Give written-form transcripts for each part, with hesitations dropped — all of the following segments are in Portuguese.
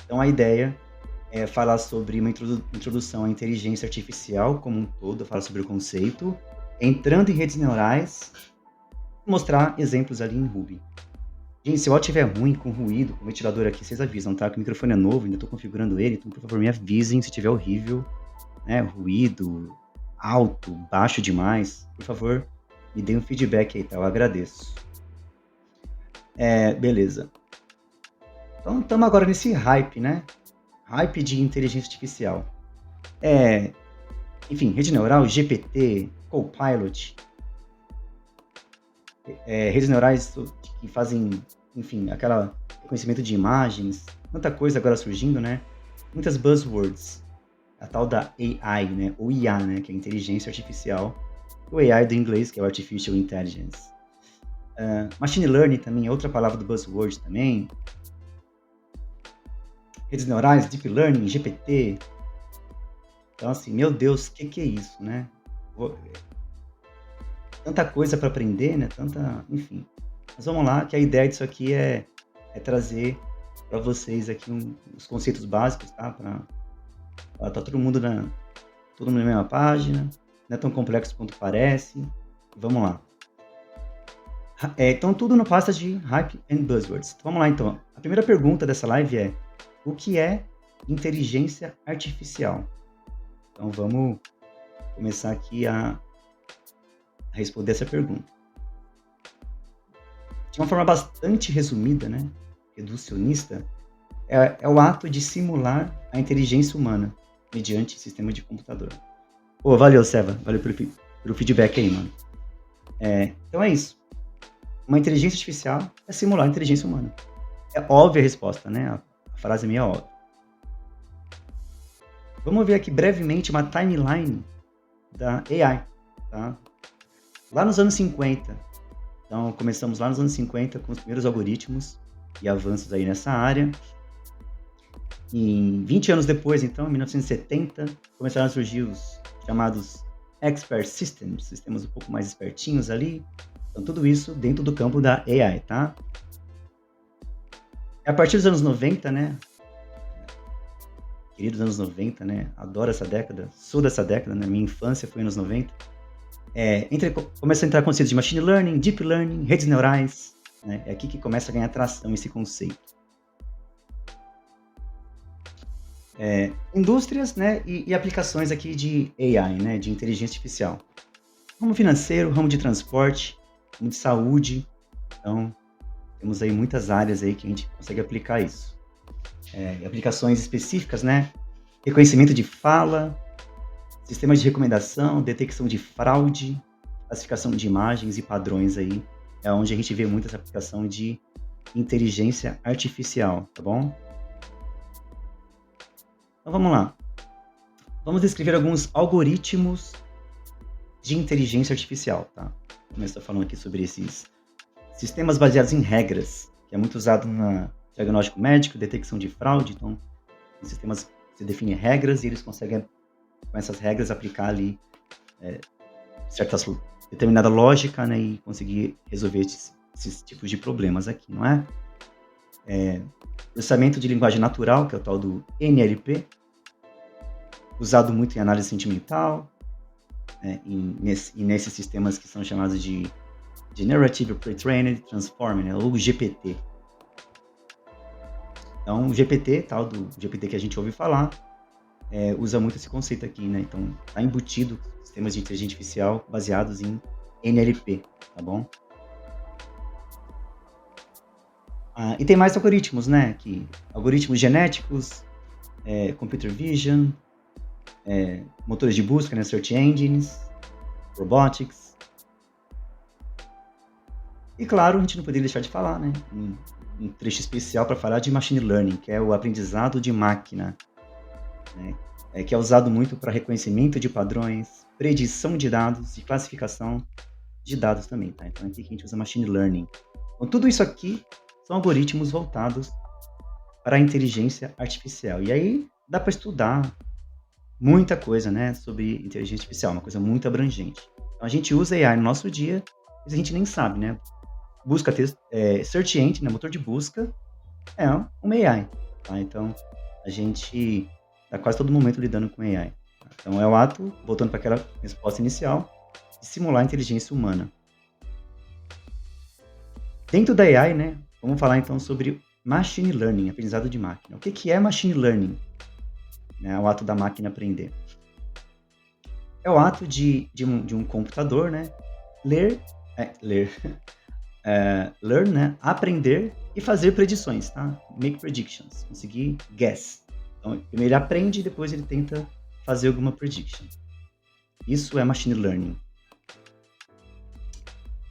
Então a ideia é falar sobre uma introdução à inteligência artificial como um todo, falar sobre o conceito, entrando em redes neurais, mostrar exemplos ali em Ruby. Gente, se o áudio estiver ruim, com ruído, com o ventilador aqui, vocês avisam, tá? Que o microfone é novo, ainda tô configurando ele, então por favor me avisem se estiver horrível, né? Ruído, alto, baixo demais. Por favor, me deem um feedback aí, tá? Eu agradeço. Beleza. Então estamos agora nesse hype, né? Hype de inteligência artificial. Enfim, rede neural, GPT, Copilot, redes neurais que fazem, enfim, aquela reconhecimento de imagens, tanta coisa agora surgindo, né? Muitas buzzwords, a tal da AI, né? Ou IA, né? Que é a inteligência artificial. O AI do inglês, que é o Artificial Intelligence. Machine Learning também é outra palavra do buzzword também. Redes neurais, Deep Learning, GPT. Então, assim, meu Deus, o que é isso, né? Tanta coisa para aprender, né? Enfim. Mas vamos lá, que a ideia disso aqui é trazer para vocês aqui os conceitos básicos, tá? Para tá todo mundo na mesma página, não é tão complexo quanto parece. Vamos lá. Então, tudo na pasta de Hype and Buzzwords. Então, vamos lá, então. A primeira pergunta dessa live é: o que é inteligência artificial? Então, vamos começar aqui a responder essa pergunta. De uma forma bastante resumida, né, reducionista, é o ato de simular a inteligência humana mediante sistema de computador. Valeu, Seva. Valeu pelo feedback aí, mano. Então é isso. Uma inteligência artificial é simular a inteligência humana. É óbvia a resposta, né? A frase é meio óbvia. Vamos ver aqui brevemente uma timeline da AI, tá? Lá nos anos 50, então começamos lá nos anos 50 com os primeiros algoritmos e avanços aí nessa área. E 20 anos depois, então, em 1970, começaram a surgir os chamados expert systems, sistemas um pouco mais espertinhos ali. Então, tudo isso dentro do campo da AI, tá? A partir dos anos 90, né? Queridos anos 90, né? Adoro essa década, sou dessa década, né? Minha infância foi nos 90. Começa a entrar conceitos de machine learning, deep learning, redes neurais, né? É aqui que começa a ganhar tração esse conceito. Indústrias, né, e aplicações aqui de AI, né, de inteligência artificial. Ramo financeiro, ramo de transporte, ramo de saúde. Então, temos aí muitas áreas aí que a gente consegue aplicar isso. Aplicações específicas, né, reconhecimento de fala, sistemas de recomendação, detecção de fraude, classificação de imagens e padrões aí. É onde a gente vê muito essa aplicação de inteligência artificial, tá bom? Então vamos lá. Vamos descrever alguns algoritmos de inteligência artificial, tá? Vou começar falando aqui sobre esses sistemas baseados em regras, que é muito usado na diagnóstico médico, detecção de fraude. Então, os sistemas se definem regras e eles conseguem, com essas regras, aplicar ali determinada lógica, né, e conseguir resolver esses tipos de problemas aqui, não é? Processamento de linguagem natural, que é o tal do NLP, usado muito em análise sentimental, né, e nesses sistemas que são chamados de Generative Pre-trained Transformer, né, ou GPT. Então, o GPT, tal do GPT que a gente ouve falar, usa muito esse conceito aqui, né? Então, está embutido sistemas de inteligência artificial baseados em NLP, tá bom? E tem mais algoritmos, né? Algoritmos genéticos, computer vision, motores de busca, né? Search engines, robotics. E claro, a gente não poderia deixar de falar, né? Um trecho especial para falar de machine learning, que é o aprendizado de máquina, né? Que é usado muito para reconhecimento de padrões, predição de dados e classificação de dados também, tá? Então aqui que a gente usa machine learning. Então tudo isso aqui são algoritmos voltados para a inteligência artificial. E aí dá para estudar muita coisa, né, sobre inteligência artificial, uma coisa muito abrangente. Então a gente usa AI no nosso dia, mas a gente nem sabe, né? Search engine, né, motor de busca, é uma AI. tá? Então, a gente está quase todo momento lidando com AI. Tá? Então, é o ato, voltando para aquela resposta inicial, de simular a inteligência humana. Dentro da AI, né, vamos falar então sobre machine learning, aprendizado de máquina. O que é machine learning? É o ato da máquina aprender. É o ato de um computador, né, ler, learn, né, aprender e fazer predições, tá? Make predictions, conseguir guess. Então, primeiro ele aprende e depois ele tenta fazer alguma prediction. Isso é machine learning.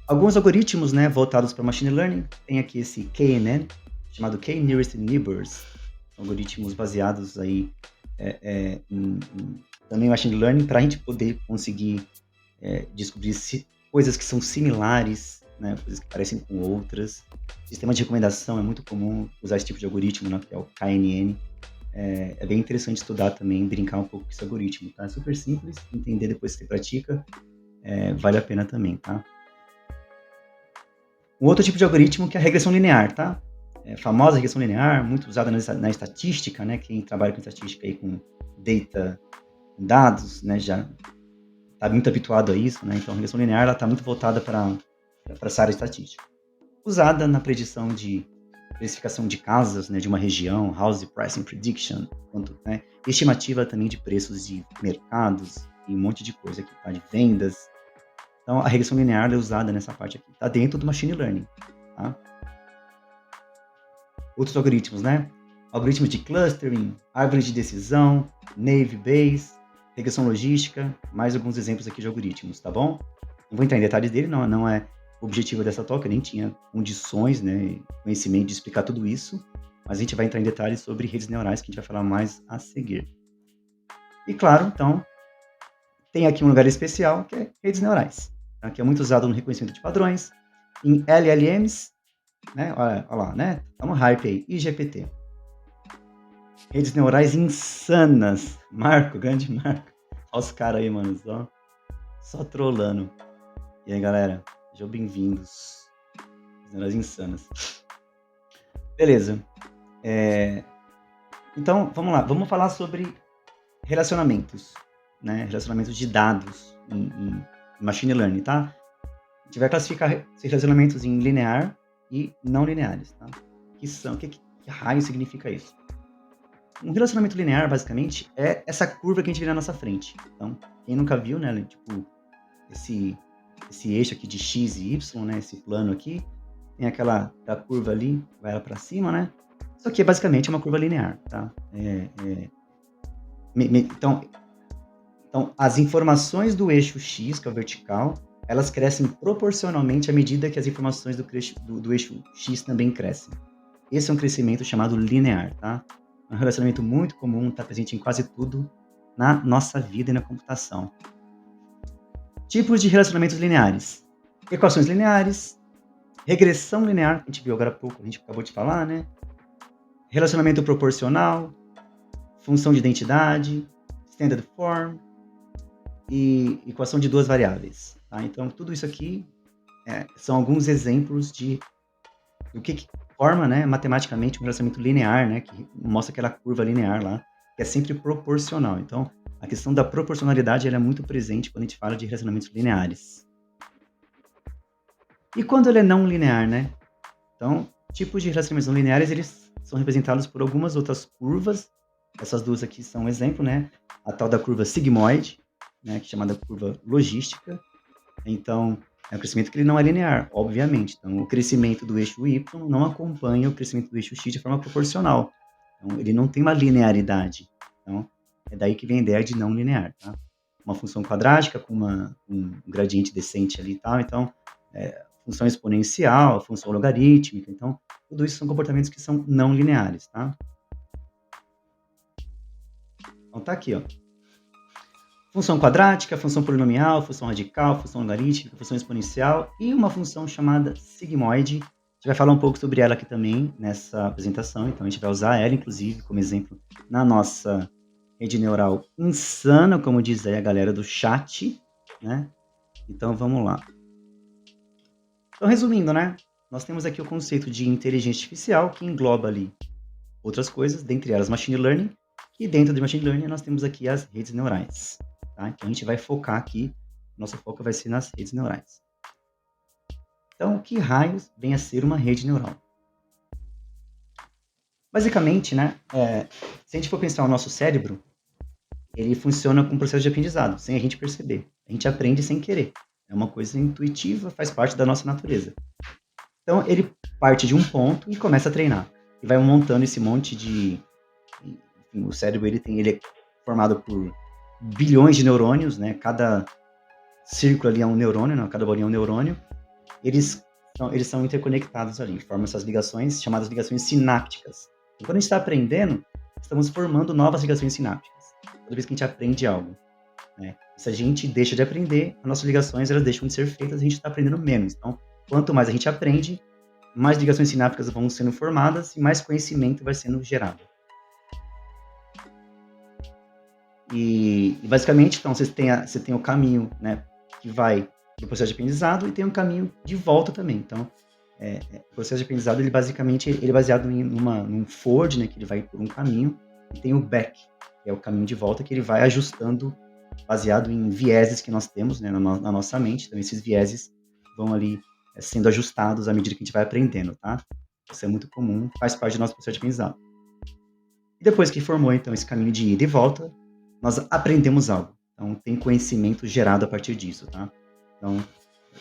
Alguns algoritmos, né, voltados para machine learning, tem aqui esse KNN, chamado K-Nearest Neighbors, algoritmos baseados aí em também machine learning, para a gente poder conseguir descobrir coisas que são similares, né, coisas que parecem com outras. Sistema de recomendação é muito comum usar esse tipo de algoritmo, né, que é o KNN. É bem interessante estudar também, brincar um pouco com esse algoritmo, tá? É super simples, entender depois que você pratica, vale a pena também, tá? Um outro tipo de algoritmo que é a regressão linear, tá? Famosa regressão linear, muito usada na estatística, né? Quem trabalha com estatística aí, com data, com dados, né? Já está muito habituado a isso, né? Então, a regressão linear está muito voltada para essa área estatística. Usada na predição de precificação de casas, né? De uma região, house pricing prediction, né? Estimativa também de preços de mercados e um monte de coisa aqui, tá? De vendas. Então, a regressão linear é usada nessa parte aqui. Está dentro do machine learning, tá? Outros algoritmos, né? Algoritmos de clustering, árvore de decisão, Naive Bayes, regressão logística, mais alguns exemplos aqui de algoritmos, tá bom? Não vou entrar em detalhes dele, não é o objetivo dessa talk, eu nem tinha condições, né, conhecimento de explicar tudo isso, mas a gente vai entrar em detalhes sobre redes neurais, que a gente vai falar mais a seguir. E claro, então, tem aqui um lugar especial, que é redes neurais, tá? Que é muito usado no reconhecimento de padrões, em LLMs, né? Olha lá, né? Tá no hype aí, IGPT. Redes neurais insanas. Marco, grande Marco. Olha os caras aí, mano, só trolando. E aí, galera, sejam bem-vindos. Redes neurais insanas. Beleza. Então, vamos lá. Vamos falar sobre relacionamentos, né? Relacionamentos de dados em machine learning, tá? A gente vai classificar esses relacionamentos em linear e não lineares, tá? Que raio significa isso? Um relacionamento linear, basicamente, é essa curva que a gente vê na nossa frente. Então, quem nunca viu, né, tipo, esse eixo aqui de x e y, né, esse plano aqui, tem aquela curva ali, vai lá para cima, né? Isso aqui é basicamente uma curva linear, tá? Então, as informações do eixo x, que é o vertical, elas crescem proporcionalmente à medida que as informações do eixo x também crescem. Esse é um crescimento chamado linear, tá? É um relacionamento muito comum, está presente em quase tudo na nossa vida e na computação. Tipos de relacionamentos lineares. Equações lineares, regressão linear, que a gente viu agora há pouco, a gente acabou de falar, né? Relacionamento proporcional, função de identidade, standard form e equação de duas variáveis. Tá? Então, tudo isso aqui são alguns exemplos do que forma, né, matematicamente um relacionamento linear, né, que mostra aquela curva linear lá, que é sempre proporcional. Então, a questão da proporcionalidade ela é muito presente quando a gente fala de relacionamentos lineares. E quando ele é não linear, né? Então, tipos de relacionamentos não lineares, eles são representados por algumas outras curvas. Essas duas aqui são um exemplo, né? A tal da curva sigmoide, né, que é chamada curva logística. Então, é um crescimento que ele não é linear, obviamente. Então, o crescimento do eixo Y não acompanha o crescimento do eixo X de forma proporcional. Então, ele não tem uma linearidade. Então, é daí que vem a ideia de não linear, tá? Uma função quadrática com um gradiente descente ali e tal. Então, função exponencial, função logarítmica. Então, tudo isso são comportamentos que são não lineares, tá? Então, tá aqui, ó. Função quadrática, função polinomial, função radical, função logarítmica, função exponencial e uma função chamada sigmoide. A gente vai falar um pouco sobre ela aqui também nessa apresentação, então a gente vai usar ela, inclusive, como exemplo na nossa rede neural insana, como diz aí a galera do chat, né? Então, vamos lá. Então, resumindo, né? Nós temos aqui o conceito de inteligência artificial, que engloba ali outras coisas, dentre elas machine learning, e dentro de machine learning nós temos aqui as redes neurais, tá? Então a gente vai focar aqui, nosso foco vai ser nas redes neurais. Então, que raios vem a ser uma rede neural? Basicamente, né, se a gente for pensar o nosso cérebro, ele funciona com um processo de aprendizado, sem a gente perceber. A gente aprende sem querer. É uma coisa intuitiva, faz parte da nossa natureza. Então, ele parte de um ponto e começa a treinar. E vai montando esse monte de... Enfim, o cérebro ele é formado por bilhões de neurônios, né? Cada círculo ali é um neurônio, né? Cada bolinha é um neurônio. Eles são interconectados ali, formam essas ligações, chamadas ligações sinápticas. E quando a gente está aprendendo, estamos formando novas ligações sinápticas. Toda vez que a gente aprende algo. Né? Se a gente deixa de aprender, as nossas ligações elas deixam de ser feitas, a gente está aprendendo menos. Então, quanto mais a gente aprende, mais ligações sinápticas vão sendo formadas e mais conhecimento vai sendo gerado. E basicamente, então, você tem o caminho, né, que vai do processo de aprendizado e tem um caminho de volta também. Então, o processo de aprendizado, ele basicamente ele é baseado num forward, né, que ele vai por um caminho, e tem o back, que é o caminho de volta, que ele vai ajustando baseado em vieses que nós temos, né, na nossa mente. Então, esses vieses vão ali sendo ajustados à medida que a gente vai aprendendo, tá? Isso é muito comum, faz parte do nosso processo de aprendizado. E depois que formou, então, esse caminho de ida e volta, nós aprendemos algo. Então, tem conhecimento gerado a partir disso, tá? Então,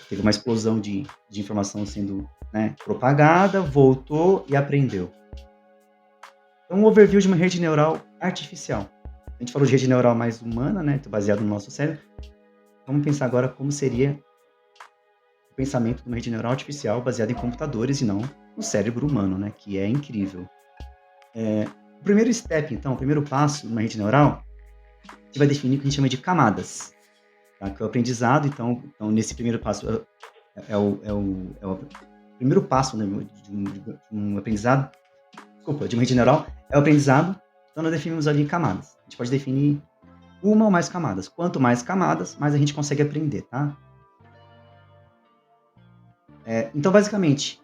teve uma explosão de informação sendo, né, propagada, voltou e aprendeu. Então, um overview de uma rede neural artificial. A gente falou de rede neural mais humana, né, baseado no nosso cérebro. Vamos pensar agora como seria o pensamento de uma rede neural artificial baseada em computadores e não no cérebro humano, né, que é incrível. O primeiro step, então, o primeiro passo de uma rede neural, a gente vai definir o que a gente chama de camadas, tá? Que é o aprendizado. Então nesse primeiro passo é o primeiro passo, né, de um aprendizado, desculpa, de uma rede neural, é o aprendizado. Então nós definimos ali camadas. A gente pode definir uma ou mais camadas. Quanto mais camadas, mais a gente consegue aprender, tá? Então, basicamente,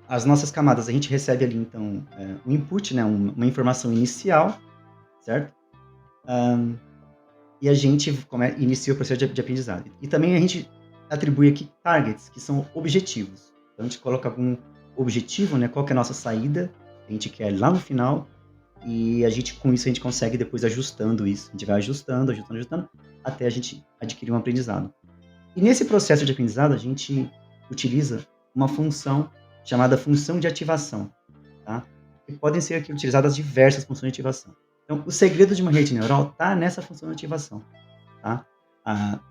as nossas camadas, a gente recebe ali, então, um input, né, uma informação inicial, certo? E a gente inicia o processo de aprendizado. E também a gente atribui aqui targets, que são objetivos. Então, a gente coloca algum objetivo, né, qual que é a nossa saída, a gente quer lá no final, e com isso a gente consegue depois ajustando isso. A gente vai ajustando, até a gente adquirir um aprendizado. E nesse processo de aprendizado, a gente utiliza uma função chamada função de ativação, tá? E podem ser aqui utilizadas diversas funções de ativação. Então, o segredo de uma rede neural está nessa função de ativação, tá?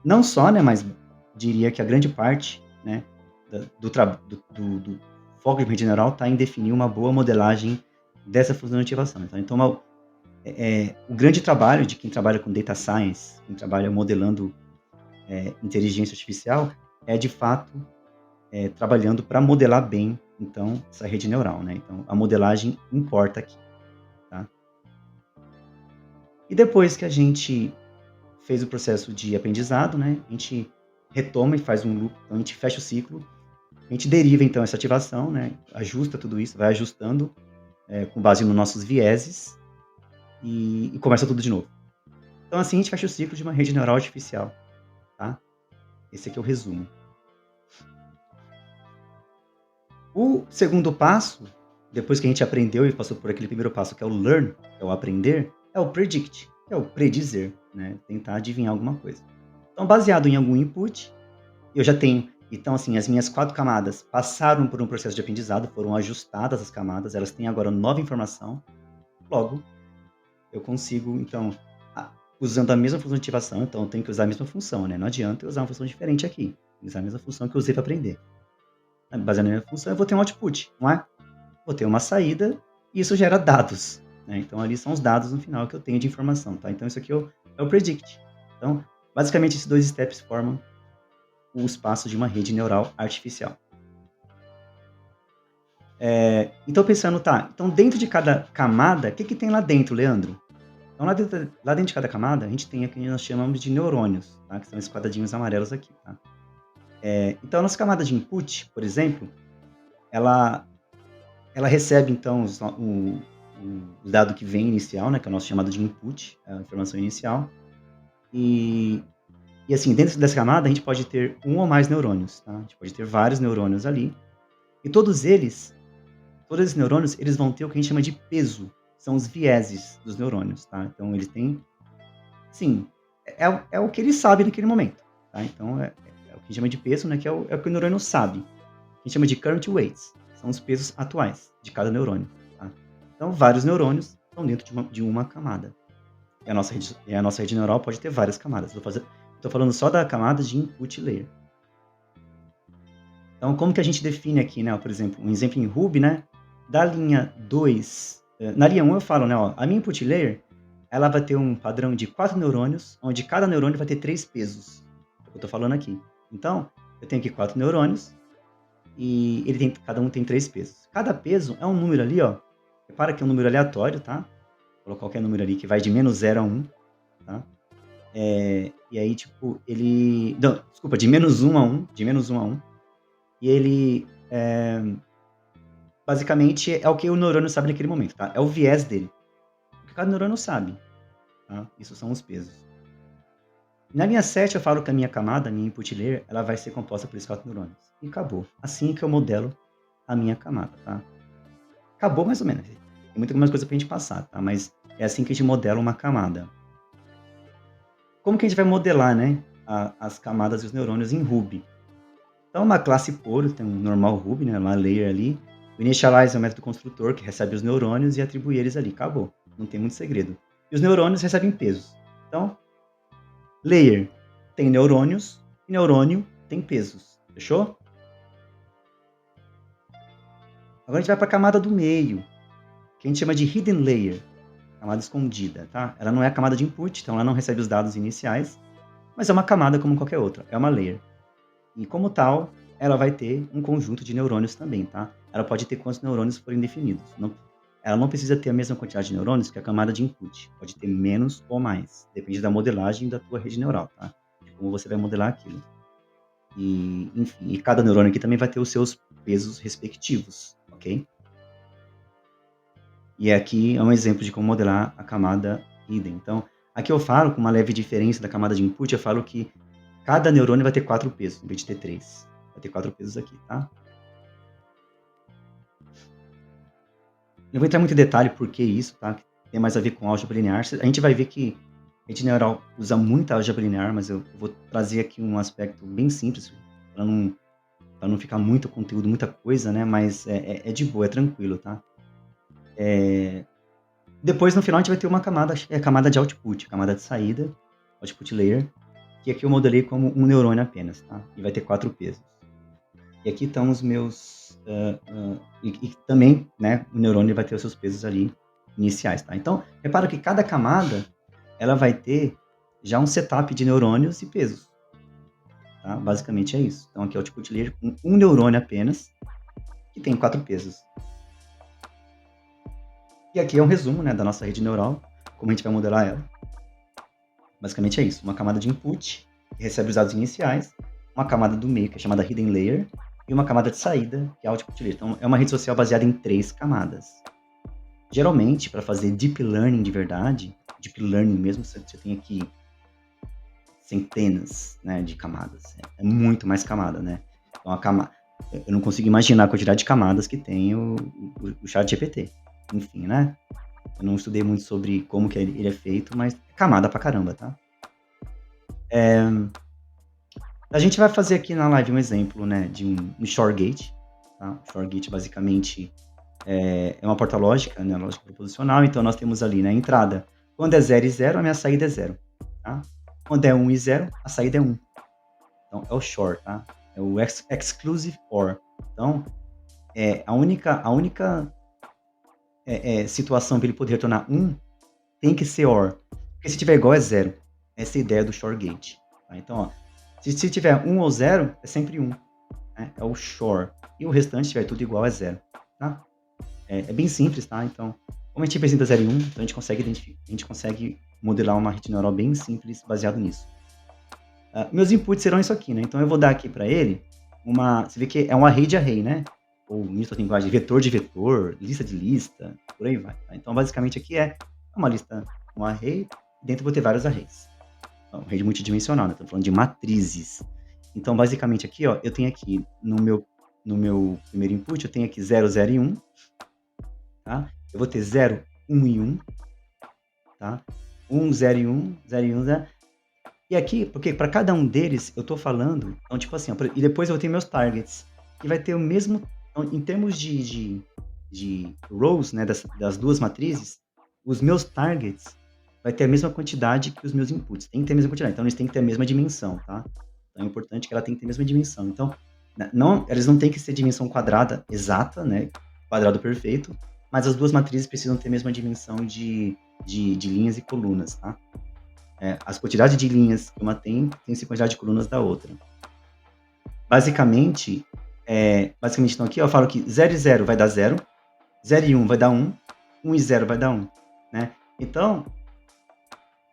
Não só, né, mas diria que a grande parte, né, do foco de uma rede neural está em definir uma boa modelagem dessa função de ativação. Então o grande trabalho de quem trabalha com data science, quem trabalha modelando inteligência artificial, é de fato trabalhando para modelar bem, então, essa rede neural, né? Então, a modelagem importa aqui, tá? E depois que a gente fez o processo de aprendizado, né? A gente retoma e faz um loop, então a gente fecha o ciclo, a gente deriva, então, essa ativação, né? Ajusta tudo isso, vai ajustando com base nos nossos vieses e começa tudo de novo. Então, assim, a gente fecha o ciclo de uma rede neural artificial, tá? Esse aqui é o resumo. O segundo passo, depois que a gente aprendeu e passou por aquele primeiro passo, que é o learn, que é o aprender, é o predict, que é o predizer, né? Tentar adivinhar alguma coisa. Então, baseado em algum input, eu já tenho. Então, assim, as minhas 4 camadas passaram por um processo de aprendizado, foram ajustadas as camadas, elas têm agora nova informação. Logo, eu consigo, então, usando a mesma função de ativação, então eu tenho que usar a mesma função, né? Não adianta eu usar uma função diferente aqui. Tenho que usar a mesma função que eu usei para aprender. Baseado na minha função, eu vou ter um output, não é? Vou ter uma saída e isso gera dados, né? Então, ali são os dados no final que eu tenho de informação, tá? Então, isso aqui é o predict. Então, basicamente, esses 2 steps formam o espaço de uma rede neural artificial. Então, pensando, tá, então dentro de cada camada, o que tem lá dentro, Leandro? Então, lá dentro de cada camada, a gente tem aqui o que nós chamamos de neurônios, tá? Que são esses quadradinhos amarelos aqui, tá? Então, a nossa camada de input, por exemplo, ela recebe, então, o dado que vem inicial, né, que é o nosso chamado de input, a informação inicial. E, e assim, dentro dessa camada, a gente pode ter um ou mais neurônios, tá? A gente pode ter vários neurônios ali. E todos esses neurônios, eles vão ter o que a gente chama de peso. São os vieses dos neurônios, tá? Então, eles têm, sim, é o que ele sabe naquele momento, tá? Então, é o que a gente chama de peso, né? Que é o que o neurônio sabe. A gente chama de current weights. São os pesos atuais de cada neurônio, tá? Então, vários neurônios estão dentro de uma camada. E a nossa rede neural pode ter várias camadas. Estou falando só da camada de input layer. Então, como que a gente define aqui, né? Por exemplo, um exemplo em Ruby, né? Da linha 2, na linha 1 eu falo, né? Ó, a minha input layer, ela vai ter um padrão de 4 neurônios, onde cada neurônio vai ter 3 pesos. É o que eu estou falando aqui. Então, eu tenho aqui 4 neurônios, e cada um tem 3 pesos. Cada peso é um número ali, ó. Repara que é um número aleatório, tá? Vou colocar qualquer número ali que vai de -0 a 1, tá? E aí, tipo, ele... Não, desculpa, de -1 a 1, de -1 a 1. E ele, basicamente, é o que o neurônio sabe naquele momento, tá? É o viés dele. O que cada neurônio sabe, tá? Isso são os pesos. Na linha 7, eu falo que a minha camada, a minha input layer, ela vai ser composta por esses 4 neurônios. E acabou. Assim que eu modelo a minha camada, tá? Acabou mais ou menos. Tem muita mais coisa pra gente passar, tá? Mas é assim que a gente modela uma camada. Como que a gente vai modelar, né? As camadas e os neurônios em Ruby? Então, uma classe puro, tem um normal Ruby, né? Uma layer ali. O initialize é o método construtor que recebe os neurônios e atribui eles ali. Acabou. Não tem muito segredo. E os neurônios recebem pesos. Então, layer tem neurônios e neurônio tem pesos. Fechou? Agora a gente vai para a camada do meio, que a gente chama de hidden layer, camada escondida, tá? Ela não é a camada de input, então ela não recebe os dados iniciais, mas é uma camada como qualquer outra, é uma layer. E como tal, ela vai ter um conjunto de neurônios também, tá? Ela pode ter quantos neurônios forem definidos. Ela não precisa ter a mesma quantidade de neurônios que a camada de input. Pode ter menos ou mais. Depende da modelagem da tua rede neural, tá? De como você vai modelar aquilo. E, enfim, e cada neurônio aqui também vai ter os seus pesos respectivos, ok? E aqui é um exemplo de como modelar a camada hidden. Então, aqui eu falo, com uma leve diferença da camada de input, eu falo que cada neurônio vai ter 4 pesos, em vez de ter 3. Vai ter 4 pesos aqui, tá? Não vou entrar muito em detalhe por que isso, tá? Tem mais a ver com álgebra linear. A gente vai ver que a rede neural usa muita álgebra linear, mas eu vou trazer aqui um aspecto bem simples, para não ficar muito conteúdo, muita coisa, né? Mas é de boa, é tranquilo, tá? Depois, no final, a gente vai ter uma camada, a camada de output, camada de saída, output layer, que aqui eu modelei como um neurônio apenas, tá? E vai ter 4 pesos. E aqui estão os meus... e também, né, o neurônio vai ter os seus pesos ali iniciais, tá? Então, repara que cada camada, ela vai ter já um setup de neurônios e pesos, tá? Basicamente é isso. Então, aqui é o output layer com um neurônio apenas, que tem 4 pesos. E aqui é um resumo, né, da nossa rede neural, como a gente vai modelar ela. Basicamente é isso. Uma camada de input, que recebe os dados iniciais, uma camada do meio, que é chamada hidden layer, e uma camada de saída, que é output layer. Então, é uma rede social baseada em 3 camadas. Geralmente, para fazer deep learning de verdade, deep learning mesmo, você tem aqui centenas, né, de camadas. É muito mais camada, né? Então, eu não consigo imaginar a quantidade de camadas que tem o ChatGPT. Enfim, né? Eu não estudei muito sobre como que ele é feito, mas é camada pra caramba, tá? A gente vai fazer aqui na live um exemplo, né, de um Shor Gate, tá? O Shor Gate, basicamente, é uma porta lógica, né, lógica proposicional. Então, nós temos ali, né, a entrada. Quando é 0 e 0, a minha saída é 0, tá? Quando é 1 e 0, a saída é 1. Então, é o Shor, tá? É o Exclusive OR. Então, a única situação para ele poder retornar 1 tem que ser OR. Porque se tiver igual é 0. Essa é a ideia do Shor Gate. Tá? Então, ó, se tiver 1 ou 0, é sempre 1. Né? É o Shor. E o restante, se tiver tudo igual, é 0. Tá? É bem simples, tá? Então, como a gente representa 0 e 1, então a gente consegue modelar uma rede neural bem simples baseado nisso. Meus inputs serão isso aqui, né? Então, eu vou dar aqui para ele você vê que é um array de array, né? ou lista de linguagem, vetor de vetor, lista de lista, por aí vai. Tá? Então, basicamente, aqui é uma lista, um array, dentro eu vou ter vários arrays. Então, rede multidimensional, né? Estou falando de matrizes. Então, basicamente, aqui, ó, eu tenho aqui, no meu primeiro input, eu tenho aqui 0, 0 e 1, tá? Eu vou ter 0, 1 e 1, tá? 1, 0 e 1, 0 e 1, 0. E aqui, porque para cada um deles, eu estou falando, então, tipo assim, ó, e depois eu vou ter meus targets, que vai ter o mesmo, então, em termos de rows, né, das duas matrizes, os meus targets vai ter a mesma quantidade que os meus inputs, tem que ter a mesma quantidade, então eles têm que ter a mesma dimensão, tá? Então é importante que ela tenha que ter a mesma dimensão. Então, eles não têm que ser dimensão quadrada exata, né, quadrado perfeito, mas as duas matrizes precisam ter a mesma dimensão de linhas e colunas, tá? As quantidades de linhas que uma tem a quantidade de colunas da outra. Basicamente, então aqui eu falo que 0 e 0 vai dar 0, 0 e 1 vai dar 1, 1 e 0 vai dar 1, né? Então,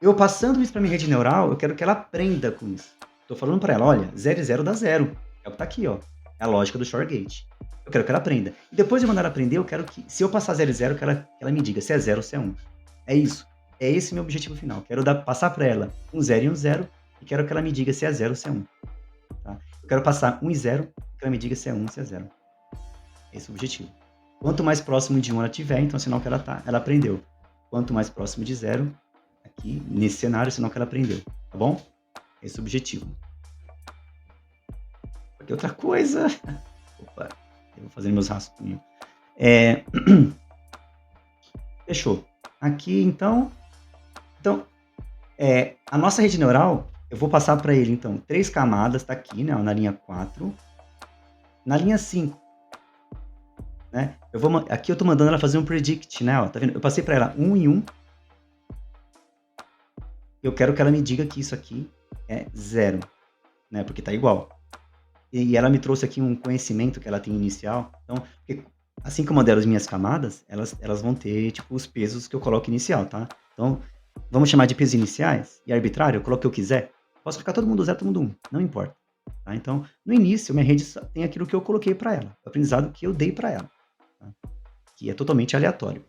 eu passando isso para minha rede neural, eu quero que ela aprenda com isso. Estou falando para ela, olha, 0 e 0 dá 0. É o que está aqui, ó. É a lógica do Shor Gate. Eu quero que ela aprenda. E depois de mandar ela aprender, eu quero que, se eu passar 0 e 0, que ela me diga se é 0 ou se é 1. É isso. É esse meu objetivo final. Quero passar para ela um 0 e um 0 e quero que ela me diga se é 0 ou se é 1. Tá? Eu quero passar 1 e 0 e que ela me diga se é 1 ou se é 0. Esse é o objetivo. Quanto mais próximo de 1 ela tiver, então é sinal que ela aprendeu. Quanto mais próximo de 0, aqui nesse cenário, é sinal que ela aprendeu. Tá bom? Esse é o objetivo. Aqui outra coisa. Opa, eu vou fazer meus rascunhos. Fechou. Aqui, então, a nossa rede neural, eu vou passar para ele, então, 3 camadas, tá aqui, né, na linha 4. Na linha 5, né, aqui eu tô mandando ela fazer um predict, né, ó, tá vendo? Eu passei para ela 1 e 1. Eu quero que ela me diga que isso aqui é 0, né, porque tá igual. E ela me trouxe aqui um conhecimento que ela tem inicial. Então, assim que eu modelo as minhas camadas, elas vão ter, tipo, os pesos que eu coloco inicial, tá? Então, vamos chamar de pesos iniciais e arbitrário, eu coloco o que eu quiser. Posso colocar todo mundo 0, todo mundo 1, não importa. Tá? Então, no início, minha rede tem aquilo que eu coloquei para ela, o aprendizado que eu dei para ela, tá? Que é totalmente aleatório.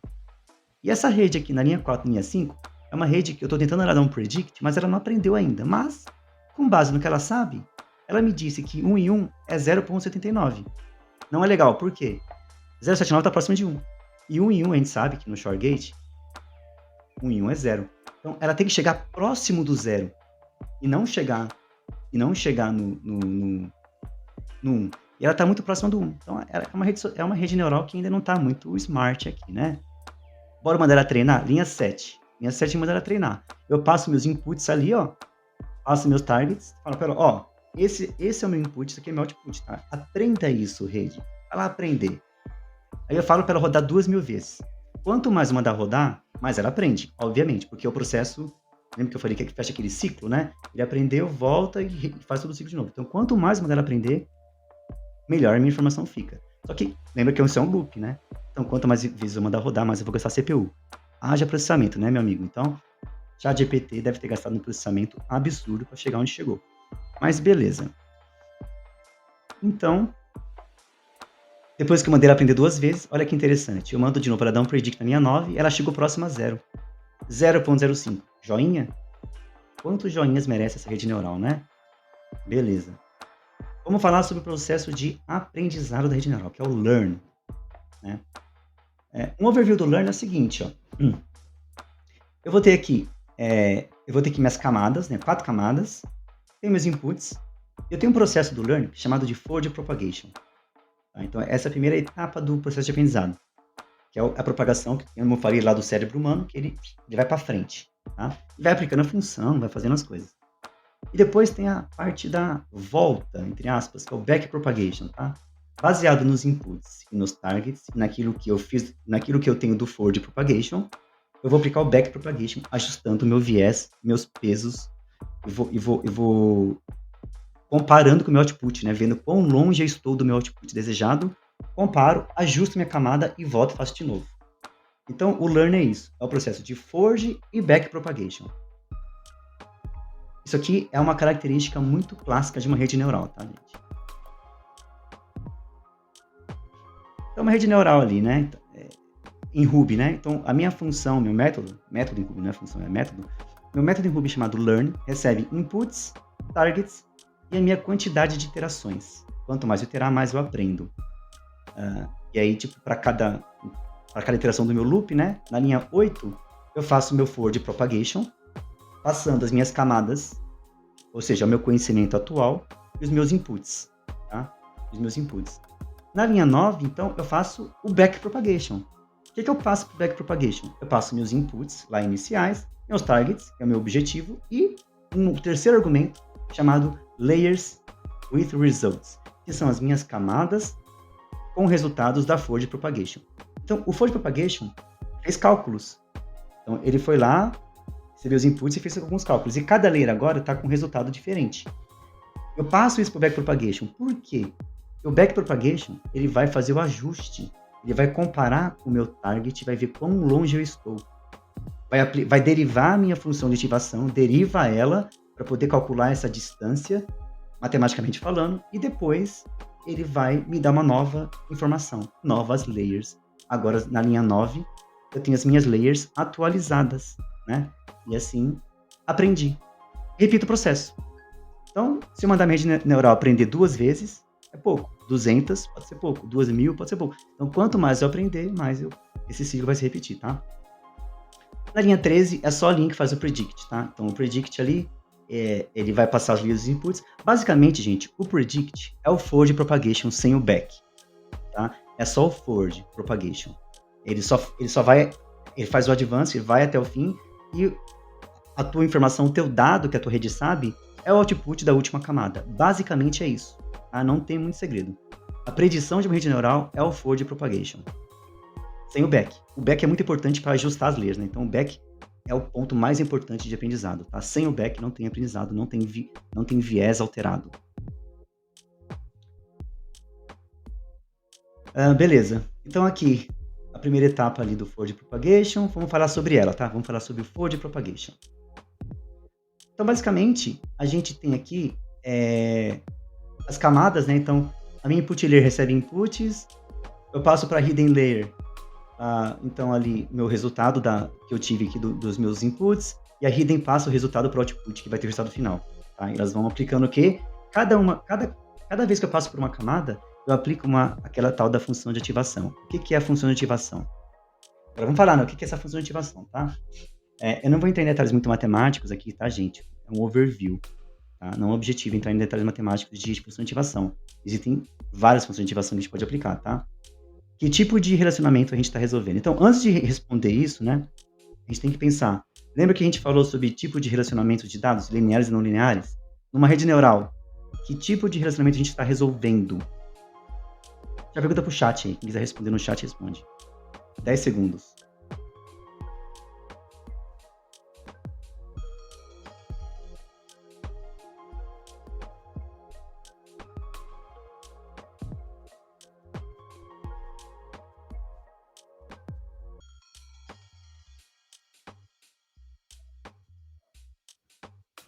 E essa rede aqui na linha 4 e linha 5 é uma rede que eu estou tentando ela dar um predict, mas ela não aprendeu ainda. Mas, com base no que ela sabe, ela me disse que 1 e 1 é 0,79. Não é legal, por quê? 0,79 está próximo de 1. E 1 e 1 a gente sabe que no Shor Gate, 1 e 1 é 0. Então, ela tem que chegar próximo do 0 e não chegar no 1. E ela está muito próxima do 1. Então, é uma rede neural que ainda não está muito smart aqui, né? Bora mandar ela treinar? Linha 7. Linha 7 manda ela treinar. Eu passo meus inputs ali, ó. Passo meus targets. Falo para ela, ó, esse é o meu input, isso aqui é meu output, tá? Aprenda isso, rede. Vai lá aprender. Aí eu falo para ela rodar 2.000 vezes. Quanto mais eu mandar rodar, mais ela aprende, obviamente, porque o processo, lembra que eu falei que fecha aquele ciclo, né? Ele aprendeu, volta e faz todo o ciclo de novo. Então, quanto mais eu mandar ela aprender, melhor a minha informação fica. Só que, lembra que isso é um loop, né? Então, quanto mais vezes eu mandar rodar, mais eu vou gastar CPU. Haja processamento, né, meu amigo? Então, ChatGPT deve ter gastado um processamento absurdo para chegar onde chegou. Mas beleza. Então, depois que eu mandei ela aprender 2 vezes, olha que interessante. Eu mando de novo para ela dar um predict na minha 9 e ela chegou próxima a 0. 0,05. Joinha? Quantos joinhas merece essa rede neural, né? Beleza. Vamos falar sobre o processo de aprendizado da rede neural, que é o Learn. Né? Um overview do Learn é o seguinte, ó. Eu vou ter aqui minhas camadas, né? 4 camadas. Tenho meus inputs. Eu tenho um processo do Learn chamado de Forward Propagation. Tá? Então, essa é a primeira etapa do processo de aprendizado, que é a propagação, que eu falei lá do cérebro humano, que ele vai para frente. Tá? Vai aplicando a função, vai fazendo as coisas. E depois tem a parte da volta, entre aspas, que é o Back Propagation. Tá? Baseado nos inputs e nos targets, naquilo que eu fiz, naquilo que eu tenho do Forward Propagation, eu vou aplicar o Back Propagation, ajustando o meu viés, meus pesos, e vou comparando com o meu output, né? Vendo quão longe eu estou do meu output desejado, comparo, ajusto minha camada e volto e faço de novo. Então, o Learn é isso. É o processo de Forge e Back Propagation. Isso aqui é uma característica muito clássica de uma rede neural, tá, gente? Então, uma rede neural ali, né? Em Ruby, né? Então, a minha função, meu método em Ruby não é função, é método. Meu método em Ruby chamado learn recebe inputs, targets e a minha quantidade de iterações. Quanto mais eu iterar, mais eu aprendo. E aí, tipo, para cada iteração do meu loop, né? Na linha 8, eu faço meu forward propagation, passando as minhas camadas, ou seja, o meu conhecimento atual e os meus inputs, tá? Os meus inputs. Na linha 9, então, eu faço o back propagation. O que eu passo para o back propagation? Eu passo meus inputs lá iniciais, meus targets, que é o meu objetivo, e um terceiro argumento chamado layers with results, que são as minhas camadas com resultados da forward propagation. Então, o forward propagation fez cálculos. Então, ele foi lá, recebeu os inputs e fez alguns cálculos. E cada layer agora está com um resultado diferente. Eu passo isso para o back propagation. Por quê? O back propagation, ele vai fazer o ajuste. Ele vai comparar com o meu target, vai ver quão longe eu estou. Vai derivar a minha função de ativação, deriva ela para poder calcular essa distância, matematicamente falando, e depois ele vai me dar uma nova informação, novas layers. Agora, na linha 9, eu tenho as minhas layers atualizadas, né? E assim, aprendi. Repito o processo. Então, se eu mandar minha rede neural aprender 2 vezes, é pouco. 200 pode ser pouco. 2.000 pode ser pouco. Então, quanto mais eu aprender, mais esse ciclo vai se repetir, tá? Na linha 13, é só a linha que faz o predict, tá? Então, o predict ali, ele vai passar os linhas dos inputs. Basicamente, gente, o predict é o forward propagation sem o back, tá? É só o forward propagation. Ele faz o advance, ele vai até o fim, e a tua informação, o teu dado que a tua rede sabe, é o output da última camada. Basicamente é isso, tá? Não tem muito segredo. A predição de uma rede neural é o forward propagation, sem o back. O back é muito importante para ajustar as layers, né? Então, o back é o ponto mais importante de aprendizado, tá? Sem o back não tem aprendizado, não tem viés alterado. Beleza. Então, aqui, a primeira etapa ali do forward propagation, vamos falar sobre ela, tá? Vamos falar sobre o forward propagation. Então, basicamente, a gente tem aqui as camadas, né? Então, a minha input layer recebe inputs, eu passo para a hidden layer, então ali, meu resultado que eu tive aqui dos meus inputs, e a hidden passa o resultado para o output, que vai ter o resultado final. Tá? Elas vão aplicando o quê? Cada vez que eu passo por uma camada, eu aplico aquela tal da função de ativação. O que é a função de ativação? Agora vamos falar, né? O que é essa função de ativação, tá? Eu não vou entrar em detalhes muito matemáticos aqui, tá, gente? É um overview. Tá? Não é um objetivo entrar em detalhes matemáticos de função de ativação. Existem várias funções de ativação que a gente pode aplicar, tá? Que tipo de relacionamento a gente está resolvendo? Então, antes de responder isso, né, a gente tem que pensar. Lembra que a gente falou sobre tipo de relacionamento de dados, lineares e não lineares? Numa rede neural, que tipo de relacionamento a gente está resolvendo? Já pergunta pro chat aí. Quem quiser responder no chat, responde. 10 segundos.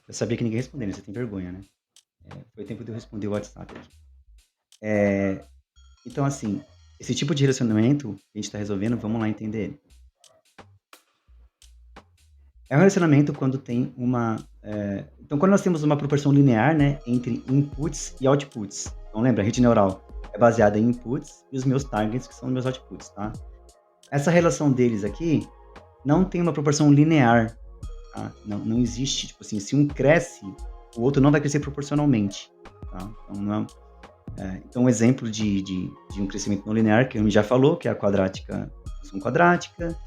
Eu sabia que ninguém respondeu, você tem vergonha, né? Foi o tempo de eu responder o WhatsApp aqui. Então, assim, esse tipo de relacionamento que a gente está resolvendo, vamos lá entender ele. É um relacionamento quando tem então, quando nós temos uma proporção linear, né, entre inputs e outputs. Então, lembra, a rede neural é baseada em inputs e os meus targets, que são os meus outputs, tá? Essa relação deles aqui não tem uma proporção linear, tá? Não existe, tipo assim, se um cresce, o outro não vai crescer proporcionalmente, tá? Então, um exemplo de um crescimento não linear, que a gente já falou, que é a quadrática, função quadrática,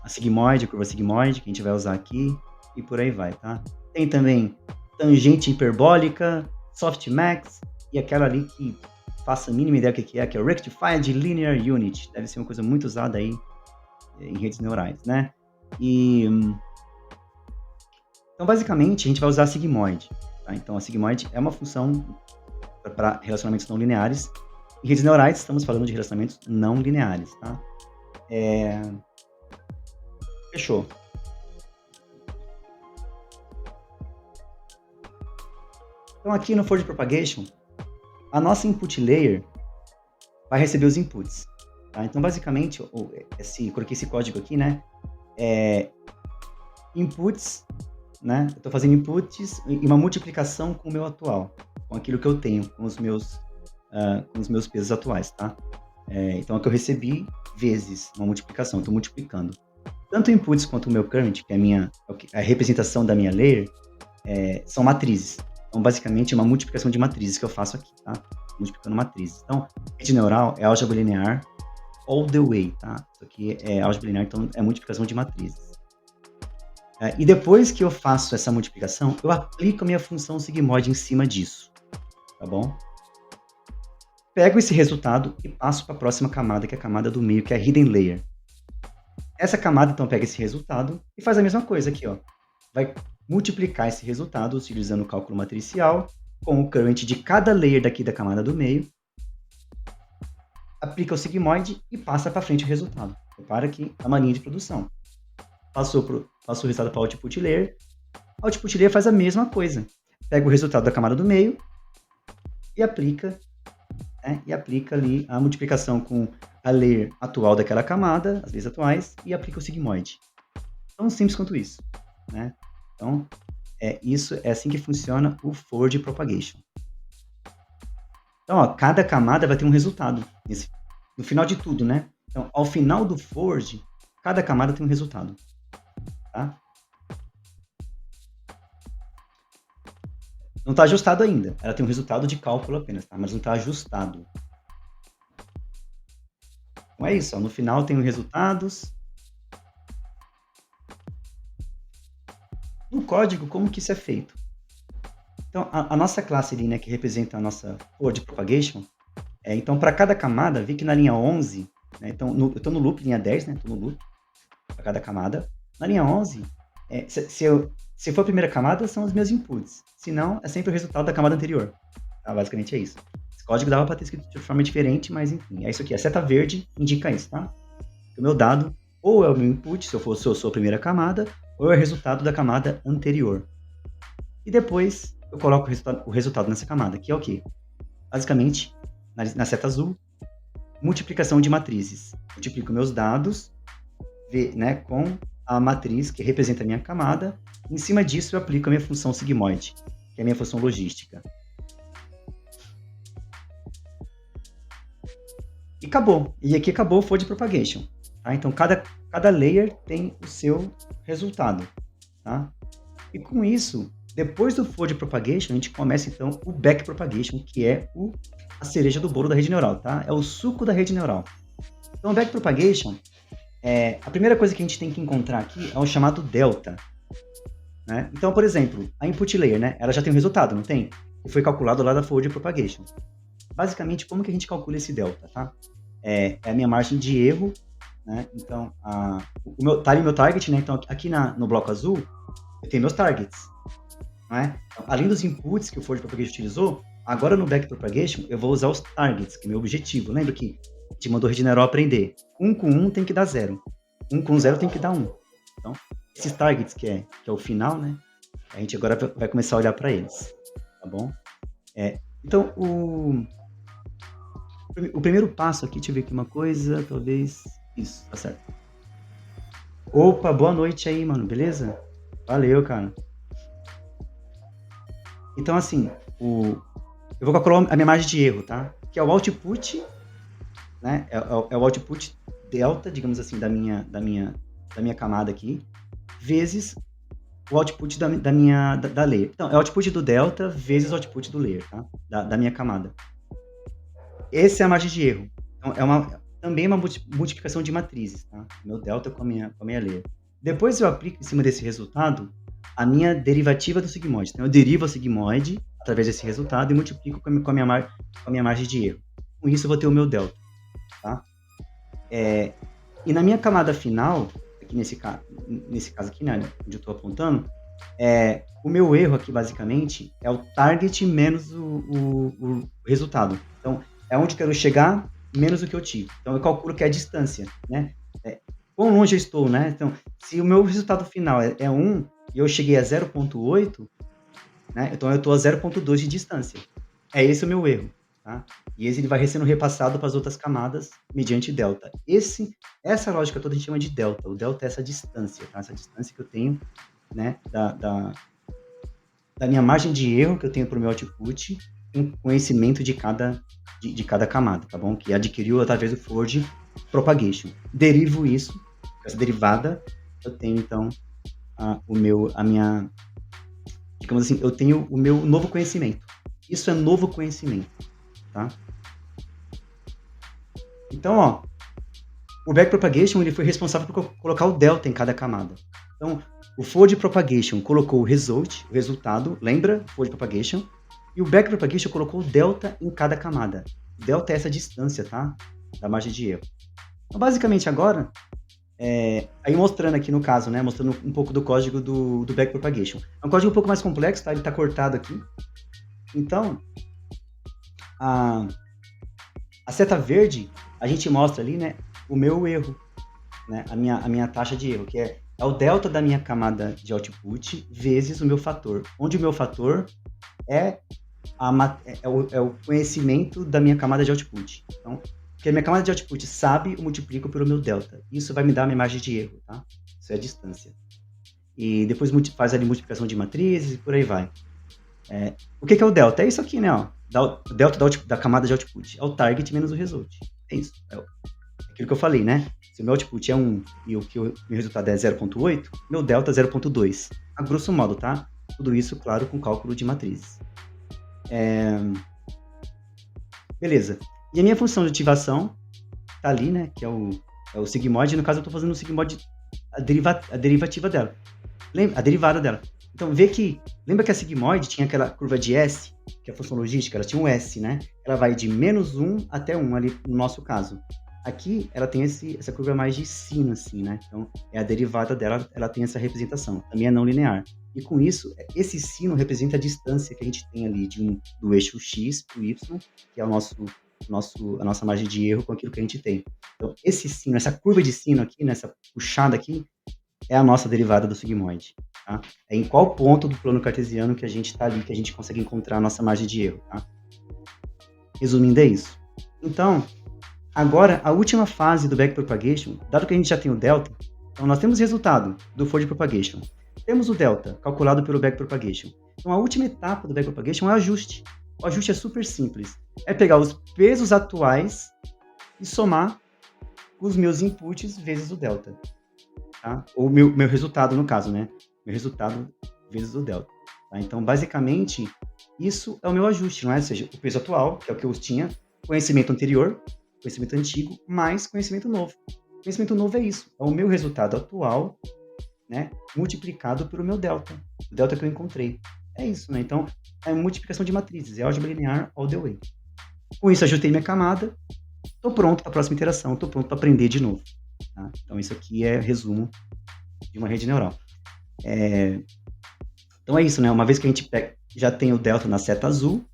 a sigmoide, a curva sigmoide, que a gente vai usar aqui, e por aí vai, tá? Tem também tangente hiperbólica, softmax, e aquela ali que faça a mínima ideia do que é o Rectified Linear Unit. Deve ser uma coisa muito usada aí em redes neurais, né? Então, basicamente, a gente vai usar a sigmoide. Tá? Então, a sigmoide é uma função para relacionamentos não lineares. Em redes neurais, estamos falando de relacionamentos não lineares, tá? Fechou. Então, aqui no forward propagation, a nossa input layer, vai receber os inputs, tá? Então, basicamente, coloquei esse código aqui, né? É, inputs, né? Eu estou fazendo inputs e uma multiplicação com o meu atual, com aquilo que eu tenho, com os meus pesos atuais, tá? Então, é o que eu recebi vezes uma multiplicação, estou multiplicando. Tanto o inputs quanto o meu current, que é a representação da minha layer, são matrizes. Então, basicamente, é uma multiplicação de matrizes que eu faço aqui, tá? Multiplicando matrizes. Então, rede neural é álgebra linear all the way, tá? Isso aqui é álgebra linear, então é multiplicação de matrizes. E depois que eu faço essa multiplicação, eu aplico a minha função sigmoide em cima disso, tá bom? Pego esse resultado e passo para a próxima camada, que é a camada do meio, que é a hidden layer. Essa camada, então, pega esse resultado e faz a mesma coisa aqui, ó. Vai multiplicar esse resultado utilizando o cálculo matricial com o current de cada layer daqui da camada do meio, aplica o sigmoide e passa para frente o resultado. Repara que é uma linha de produção. Passou o resultado para o output layer. A output layer faz a mesma coisa. Pega o resultado da camada do meio e aplica, né, ali a multiplicação com a layer atual daquela camada, as layers atuais, e aplica o sigmoide. Tão simples quanto isso, né? Então, isso é assim que funciona o forward propagation. Então, ó, cada camada vai ter um resultado no final de tudo, né? Então, ao final do forward, cada camada tem um resultado, tá? Não está ajustado ainda. Ela tem um resultado de cálculo apenas, tá? Mas não está ajustado. Então é isso, ó. No final tem os resultados. No código, como que isso é feito? Então, a nossa classe ali, né, que representa a nossa forward propagation, então, para cada camada, vi que na linha 11, né, então, eu estou no loop, linha 10, né, estou no loop, para cada camada. Na linha 11, se for a primeira camada, são os meus inputs. Se não, é sempre o resultado da camada anterior. Tá? Basicamente é isso. Esse código dava para ter escrito de forma diferente, mas enfim, é isso aqui. A seta verde indica isso, tá? O meu dado ou é o meu input, se eu sou a primeira camada, ou é o resultado da camada anterior. E depois eu coloco o resultado nessa camada, que é o quê? Basicamente, na seta azul, multiplicação de matrizes. Multiplico meus dados, né, com a matriz que representa a minha camada. Em cima disso, eu aplico a minha função sigmoide, que é a minha função logística. E acabou. E aqui acabou o forward propagation. Tá? Então, cada layer tem o seu resultado. Tá? E com isso, depois do forward propagation, a gente começa, então, o back propagation, que é a cereja do bolo da rede neural. Tá? É o suco da rede neural. Então, o back propagation, a primeira coisa que a gente tem que encontrar aqui é o chamado delta. Né? Então, por exemplo, a input layer, né, ela já tem um resultado, não tem? Que foi calculado lá da forward propagation. Basicamente, como que a gente calcula esse delta, tá? É a minha margem de erro, né? Então, tá ali o meu target, né? Então, aqui no bloco azul, eu tenho meus targets, né? Então, além dos inputs que o forward propagation utilizou, agora no back propagation, eu vou usar os targets, que é o meu objetivo. Lembra que a gente mandou o rede neural aprender? 1 com 1 tem que dar 0. 1 com 0 tem que dar 1. Então, esses targets, que é o final, né? A gente agora vai começar a olhar para eles, tá bom? Então, o primeiro passo aqui, deixa eu ver aqui uma coisa, talvez... Isso, tá certo. Opa, boa noite aí, mano, beleza? Valeu, cara. Então, assim, eu vou calcular a minha margem de erro, tá? Que é o output, né? É o output delta, digamos assim, da minha camada aqui, vezes o output da layer. Então, é o output do delta vezes o output do layer, tá? Da minha camada. Essa é a margem de erro. Então, também uma multiplicação de matrizes, tá? Meu delta com a minha layer. Depois eu aplico em cima desse resultado a minha derivativa do sigmoide. Então, eu derivo o sigmoide através desse resultado e multiplico com a minha margem de erro. Com isso, eu vou ter o meu delta, tá? E na minha camada final, aqui nesse caso aqui, né, onde eu estou apontando, o meu erro aqui, basicamente, é o target menos o resultado. Então, é onde eu quero chegar menos o que eu tive. Então, eu calculo que é a distância, né? Quão longe eu estou, né? Então, se o meu resultado final é 1 e eu cheguei a 0,8, né? Então, eu estou a 0,2 de distância. É esse o meu erro, tá? E esse ele vai sendo repassado para as outras camadas mediante delta. Essa lógica toda a gente chama de delta. O delta é essa distância, tá? Essa distância que eu tenho, né, da minha margem de erro que eu tenho para o meu output, com conhecimento de cada camada, tá bom? Que adquiriu através do forward propagation. Derivo isso, essa derivada, eu tenho então digamos assim, eu tenho o meu novo conhecimento. Isso é novo conhecimento, tá? Então, ó, o backpropagation ele foi responsável por colocar o delta em cada camada. Então, o forward propagation colocou o resultado, lembra? Forward propagation. E o backpropagation colocou o delta em cada camada. Delta é essa distância, tá? Da margem de erro. Então, basicamente, agora, aí mostrando aqui no caso, né? Mostrando um pouco do código do backpropagation. É um código um pouco mais complexo, tá? Ele tá cortado aqui. Então, a seta verde, a gente mostra ali, né? O meu erro, né? A minha taxa de erro, que é o delta da minha camada de output vezes o meu fator. Onde o meu fator é o conhecimento da minha camada de output. Então, porque a minha camada de output sabe, eu multiplico pelo meu delta. Isso vai me dar a minha margem de erro, tá? Isso é a distância. E depois faz ali multiplicação de matrizes e por aí vai. O que é o delta? É isso aqui, né? Ó. O delta da camada de output. É o target menos o result. É isso. É aquilo que eu falei, né? Se o meu output é 1 e o meu resultado é 0.8, meu delta é 0.2. A grosso modo, tá? Tudo isso, claro, com cálculo de matrizes. Beleza. E a minha função de ativação tá ali, né? Que é o sigmoid. No caso, eu tô fazendo o sigmoid, a derivativa dela. A derivada dela. Então, lembra que a sigmoid tinha aquela curva de S, que é a função logística, ela tinha um S, né? Ela vai de -1 até 1 ali, no nosso caso. Aqui, ela tem essa curva mais de sino, assim, né? Então, a derivada dela, ela tem essa representação. Também é não linear. E com isso, esse sino representa a distância que a gente tem ali do eixo X para o Y, que é a nossa margem de erro com aquilo que a gente tem. Então, esse sino, essa curva de sino aqui, nessa puxada aqui, é a nossa derivada do sigmoide. Tá? É em qual ponto do plano cartesiano que a gente está ali, que a gente consegue encontrar a nossa margem de erro. Tá? Resumindo, é isso. Então, agora, a última fase do backpropagation, dado que a gente já tem o delta, então nós temos o resultado do forward propagation. Temos o delta, calculado pelo backpropagation. Então, a última etapa do backpropagation é o ajuste. O ajuste é super simples. É pegar os pesos atuais e somar os meus inputs vezes o delta. Tá? Ou meu resultado, no caso, né? Meu resultado vezes o delta. Tá? Então, basicamente, isso é o meu ajuste, não é? Ou seja, o peso atual, que é o que eu tinha, conhecimento anterior, conhecimento antigo, mais conhecimento novo. Conhecimento novo é isso, é o meu resultado atual, né? Multiplicado pelo meu delta, o delta que eu encontrei. É isso, né? Então, é multiplicação de matrizes, é álgebra linear all the way. Com isso, ajustei minha camada, estou pronto para a próxima iteração, estou pronto para aprender de novo. Tá? Então, isso aqui é resumo de uma rede neural. Então, é isso, né? Uma vez que a gente já tem o delta na seta azul,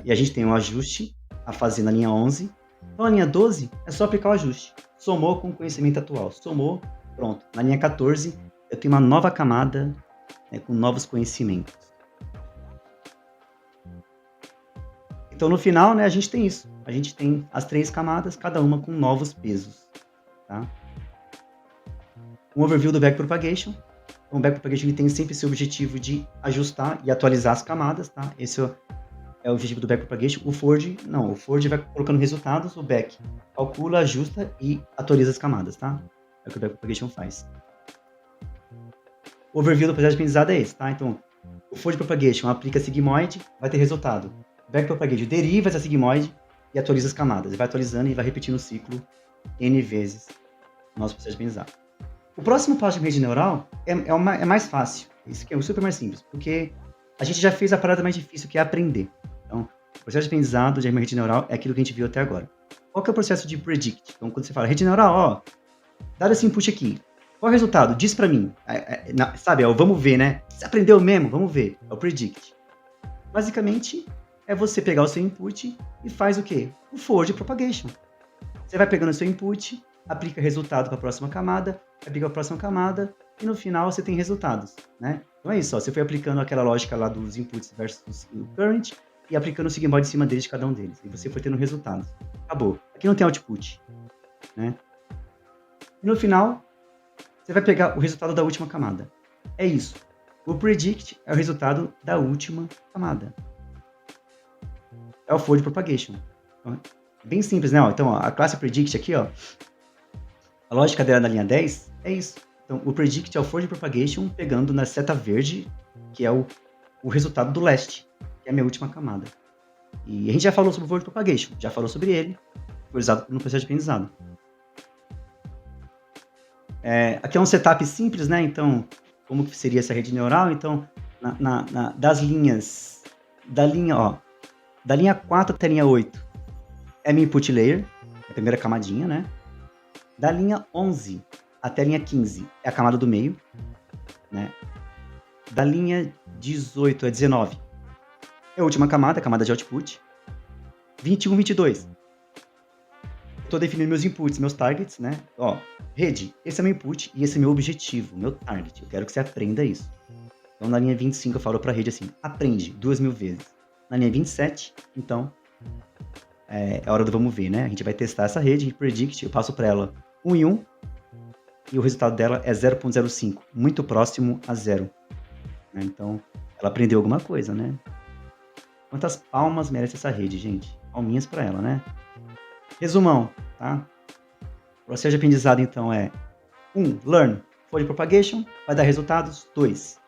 e a gente tem um ajuste a fazer na linha 11, então, na linha 12, é só aplicar o ajuste. Somou com o conhecimento atual. Somou, pronto. Na linha 14, eu tenho uma nova camada, né, com novos conhecimentos. Então, no final, né, a gente tem isso. A gente tem as 3 camadas, cada uma com novos pesos. Tá? Um overview do backpropagation. Então, o backpropagation ele tem sempre esse objetivo de ajustar e atualizar as camadas. Tá? Esse é o objetivo do backpropagation. O forward vai colocando resultados, o back calcula, ajusta e atualiza as camadas. Tá? É o que o backpropagation faz. O overview do processo de aprendizado é esse. Tá? Então, o forward propagation aplica sigmoid, vai ter resultado. Backpropagation deriva essa sigmoid e atualiza as camadas. Ele vai atualizando e vai repetindo o ciclo N vezes no nosso processo de aprendizado. O próximo passo de rede neural é mais fácil. Isso aqui é super mais simples, porque a gente já fez a parada mais difícil, que é aprender. Então, o processo de aprendizado de uma rede neural é aquilo que a gente viu até agora. Qual que é o processo de predict? Então, quando você fala rede neural, ó, dá esse input aqui. Qual é o resultado? Diz pra mim. Sabe, é o vamos ver, né? Você aprendeu mesmo? Vamos ver. É o predict. Basicamente, é você pegar o seu input e faz o quê? O forward propagation. Você vai pegando o seu input, aplica resultado para a próxima camada, aplica a próxima camada, e no final você tem resultados, né? Então é isso, ó, você foi aplicando aquela lógica lá dos inputs versus o current, e aplicando o Sigmoid em cima deles, de cada um deles. E você foi tendo resultados. Acabou. Aqui não tem output, né? E no final, você vai pegar o resultado da última camada. É isso. O predict é o resultado da última camada. É o fold propagation. Então, bem simples, né? Então, ó, a classe predict aqui, ó, a lógica dela na linha 10 é isso. Então, o predict é o fold propagation pegando na seta verde, que é o resultado do last, que é a minha última camada. E a gente já falou sobre o fold propagation, já falou sobre ele, foi usado no processo de aprendizado. Aqui é um setup simples, né? Então, como que seria essa rede neural? Então, das linhas, da linha 4 até a linha 8 é minha input layer, é a primeira camadinha, né? Da linha 11 até a linha 15 é a camada do meio, né? Da linha 18 a 19 é a última camada, a camada de output. 21, 22. Estou definindo meus inputs, meus targets, né? Ó, rede, esse é meu input e esse é meu objetivo, meu target. Eu quero que você aprenda isso. Então, na linha 25, eu falo para a rede assim, aprende 2.000 vezes. Na linha 27, então, é hora do vamos ver, né? A gente vai testar essa rede, predict, eu passo para ela 1 em 1, e o resultado dela é 0.05, muito próximo a 0. Né? Então, ela aprendeu alguma coisa, né? Quantas palmas merece essa rede, gente? Palminhas para ela, né? Resumão, tá? O processo de aprendizado, então, é 1. Learn. Fold propagation vai dar resultados. 2.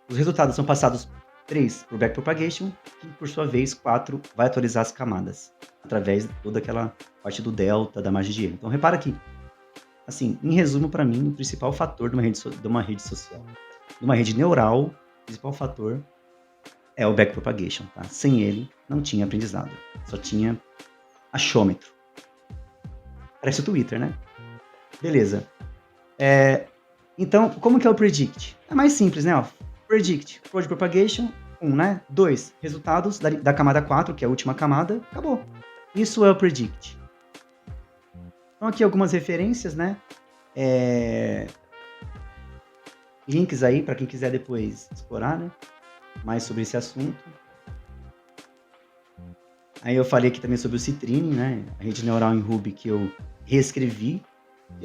Os resultados são passados 3 para o backpropagation, que, por sua vez, 4 vai atualizar as camadas, através de toda aquela parte do delta, da margem de erro. Então, repara aqui. Assim, em resumo, para mim, o principal fator de uma rede social, de uma rede neural, o principal fator é o backpropagation, tá? Sem ele, não tinha aprendizado. Só tinha achômetro. Parece o Twitter, né? Beleza. Então, como que é o predict? É mais simples, né? Ó, predict, fold propagation, 1, né? 2, resultados da camada 4, que é a última camada, acabou. Isso é o predict. Então, aqui algumas referências, né? Links aí, para quem quiser depois explorar, né? Mais sobre esse assunto. Aí eu falei aqui também sobre o Citrine, né? A rede neural em Ruby que eu reescrevi.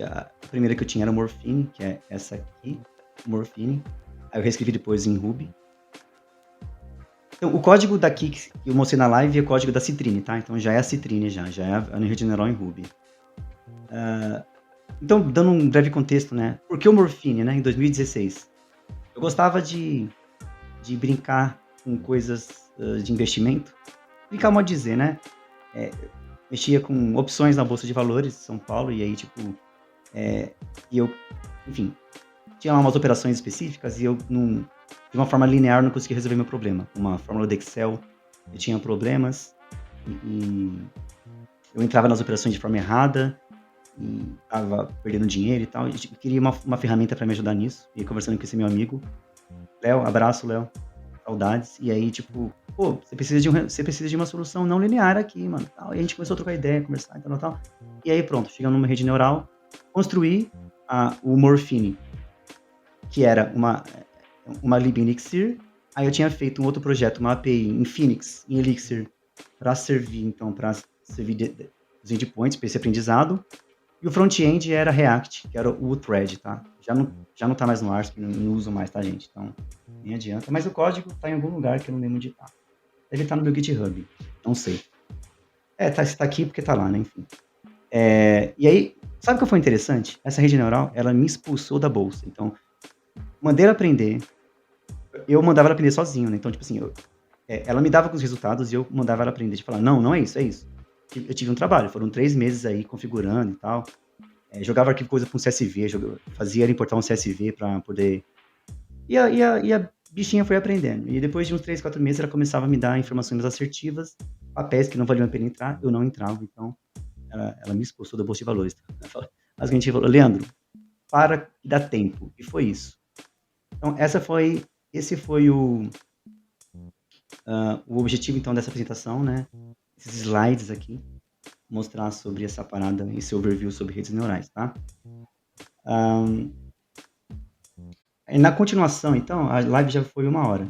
A primeira que eu tinha era o Morphine, que é essa aqui, Morphine. Aí eu reescrevi depois em Ruby. Então, o código daqui que eu mostrei na live é o código da Citrine, tá? Então já é a Citrine, já é a rede neural em Ruby. Então, dando um breve contexto, né? Por que o Morphine, né? Em 2016. Eu gostava de brincar com coisas de investimento. Brincar, modo dizer, né? Mexia com opções na Bolsa de Valores de São Paulo, e aí, tipo, e eu, enfim, tinha lá umas operações específicas e eu, de uma forma linear, não conseguia resolver meu problema. Uma fórmula do Excel, eu tinha problemas e eu entrava nas operações de forma errada e tava perdendo dinheiro e tal. E eu queria uma ferramenta para me ajudar nisso. E conversando com esse meu amigo, Léo, abraço, Léo, saudades. E aí, tipo, pô, você precisa de uma solução não linear aqui, mano. Tal. E a gente começou a trocar ideia, conversar e tal. E aí, pronto, chegando numa rede neural, construí o Morphine, que era uma lib em Elixir. Aí eu tinha feito um outro projeto, uma API em Phoenix, em Elixir, para servir, então, para servir os endpoints para esse aprendizado. E o front-end era React, que era o thread, tá? Já não tá mais no ARSP, não uso mais, tá, gente? Então, nem adianta. Mas o código tá em algum lugar que eu não lembro onde tá. Deve estar no meu GitHub, não sei. Tá aqui porque tá lá, né? Enfim. E aí, sabe o que foi interessante? Essa rede neural, ela me expulsou da bolsa. Então, mandei ela aprender. Eu mandava ela aprender sozinho, né? Então, tipo assim, ela me dava com os resultados e eu mandava ela aprender. De falar, não é isso, é isso. Eu tive um trabalho, foram 3 meses aí configurando e tal. Jogava arquivo coisa com CSV, fazia ela importar um CSV para poder... E a bichinha foi aprendendo. E depois de uns 3, 4 meses, ela começava a me dar informações assertivas, papéis que não valiam a pena entrar, eu não entrava. Então, ela me expulsou da Bolsa de Valores. Basicamente, falou, Leandro, para que dá tempo. E foi isso. Então, esse foi o objetivo, então, dessa apresentação, né? Esses slides aqui, mostrar sobre essa parada, esse overview sobre redes neurais, tá? Na continuação, então, a live já foi 1 hora.